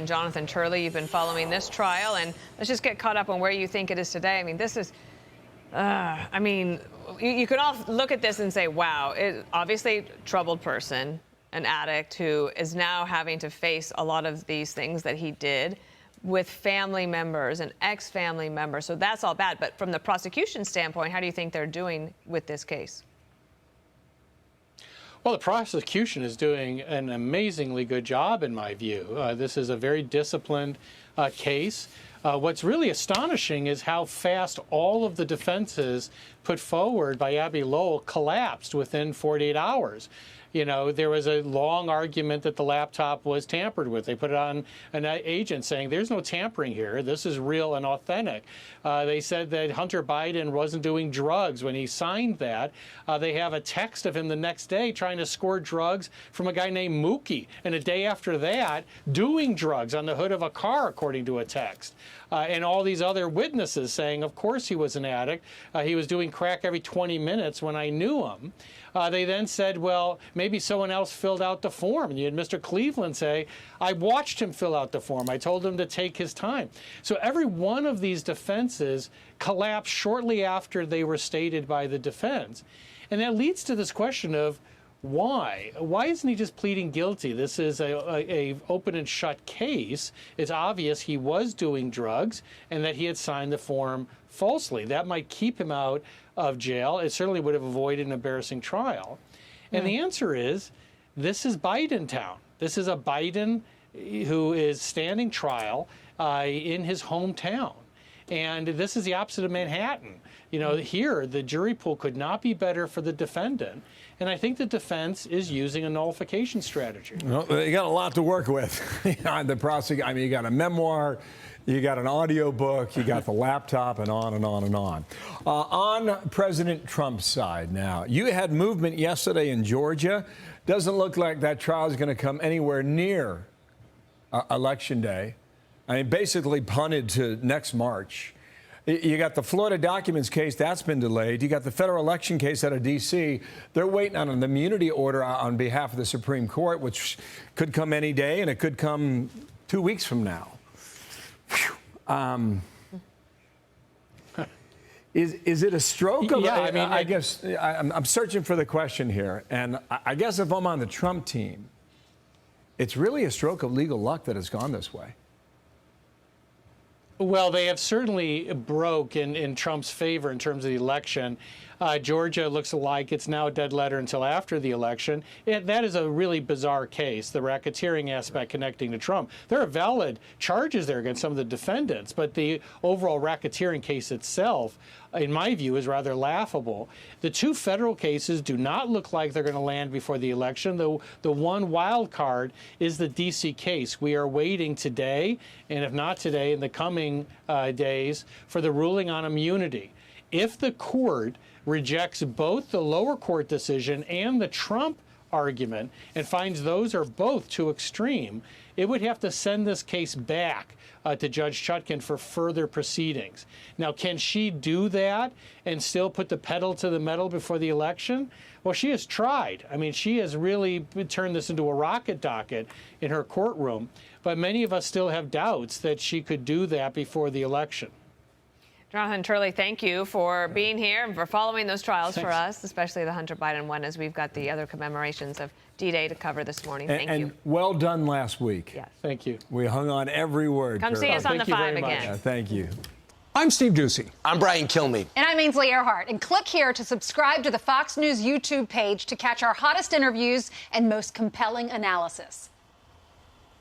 Jonathan Turley, you've been following this trial, and let's just get caught up on where you think it is today. I mean, this is, you can all look at this and say, wow, obviously troubled person, an addict who is now having to face a lot of these things that he did with family members and ex-family members. So that's all bad. But from the prosecution standpoint, how do you think they're doing with this case? Well, the prosecution is doing an amazingly good job, in my view. This is a very disciplined case. What's really astonishing is how fast all of the defenses put forward by Abby Lowell collapsed within 48 hours. You know, there was a long argument that the laptop was tampered with. They put it on an agent saying, there's no tampering here. This is real and authentic. They said that Hunter Biden wasn't doing drugs when he signed that. They have a text of him the next day trying to score drugs from a guy named Mookie. And a day after that, doing drugs on the hood of a car, according to a text. And all these other witnesses saying, of course he was an addict. He was doing crack every 20 minutes when I knew him. They then said, well, maybe someone else filled out the form. And you had Mr. Cleveland say, I watched him fill out the form. I told him to take his time. So every one of these defenses collapsed shortly after they were stated by the defense. And that leads to this question of why? Why isn't he just pleading guilty? This is a open and shut case. It's obvious he was doing drugs and that he had signed the form falsely. That might keep him out of jail. It certainly would have avoided an embarrassing trial. And the answer is, this is Biden town. This is a Biden who is standing trial in his hometown. And this is the opposite of Manhattan. You know, here, the jury pool could not be better for the defendant. And I think the defense is using a nullification strategy. Well, you got a lot to work with. The prosecutor, I mean, you got a memoir, you got an audio book, you got the laptop, and on and on and on. On President Trump's side now, you had movement yesterday in Georgia. Doesn't look like that trial is going to come anywhere near Election Day. I mean, basically punted to next March. You got the Florida documents case, that's been delayed. You got the federal election case out of D.C. They're waiting on an immunity order on behalf of the Supreme Court, which could come any day, and it could come 2 weeks from now. Is it a stroke of? Yeah, I guess I'm searching for the question here, and I guess if I'm on the Trump team, it's really a stroke of legal luck that it's gone this way. Well, they have certainly broke in Trump's favor in terms of the election. Georgia looks like it's now a dead letter until after the election. That is a really bizarre case, the racketeering aspect connecting to Trump. There are valid charges there against some of the defendants, but the overall racketeering case itself, in my view, is rather laughable. The two federal cases do not look like they're going to land before the election. The one wild card is the D.C. case. We are waiting today, and if not today, in the coming days, for the ruling on immunity. If the court rejects both the lower court decision and the Trump argument and finds those are both too extreme, it would have to send this case back to Judge Chutkan for further proceedings. Now, can she do that and still put the pedal to the metal before the election? Well, she has tried. I mean, she has really turned this into a rocket docket in her courtroom, but many of us still have doubts that she could do that before the election. Jonathan Turley, thank you for being here and for following those trials Thanks. for us, especially the Hunter Biden one, as we've got the other commemorations of D-Day to cover this morning. Thank you. And well done last week. Yes. Thank you. We hung on every word. Come see us on the Thank you 5 very much. again. Thank you. I'm Steve Doocy. I'm Brian Kilmeade. And I'm Ainsley Earhart. And click here to subscribe to the Fox News YouTube page to catch our hottest interviews and most compelling analysis.